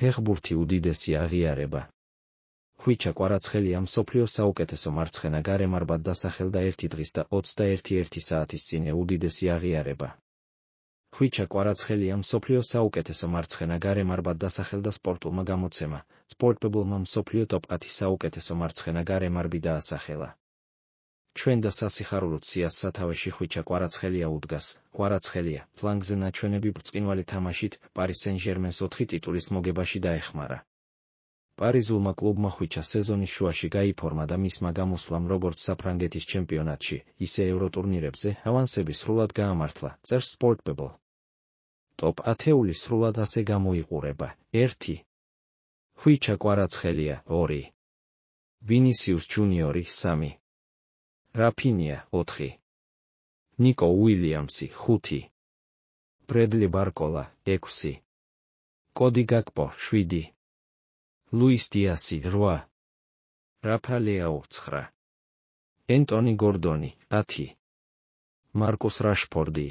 ფეხბურთი უდიდესი აღიარება. ხვიჩა კვარაცხელია მსოფლიოს საუკეთესო მარცხენა გარემარბად დასახელდა 1 დღის და 21 საათის წინ უდიდესი აღიარება. ხვიჩა კვარაცხელია მსოფლიოს საუკეთესო მარცხენა გარემარბად დასახელდა სპორტულმა გამოცემა, სპორტპებლმა მსოფლიო ტოპ 10 საუკეთესო მარცხენა გარემარბი დაასახელა. ჩვენ და სასიხარულოდ სიას სათავეში ხვიჩა კვარაცხელია უდგას. კვარაცხელია ფლანგზე ნაჩვენები ბრწყინვალე თამაშით პარი სენ-ჟერმენს 4 ტიტულის მოგებაში დაეხმარა. პარიზულმა კლუბმა ხვიჩა სეზონის შუაში გაიფორმა და მისმა გამოსვლამ როგორც საფრანგეთის ჩემპიონატში, ისე ევროტურნირებზე ავანსები სრულად გაამართლა, წერს სპორტპებლ. ტოპ 10 სრულად ასე გამოიყურება: 1. ხვიჩა კვარაცხელია 2. ვინისიუს ჯუნიორი 3. რაფინია 4. ნიკო უილიამსი 5. ბრედლი ბარკოლა 6. კოდი გაკპო 7. ლუის დიასი 8. რაფა ლეაო 9. ენტონი გორდონი 10. მარკუს რაშფორდი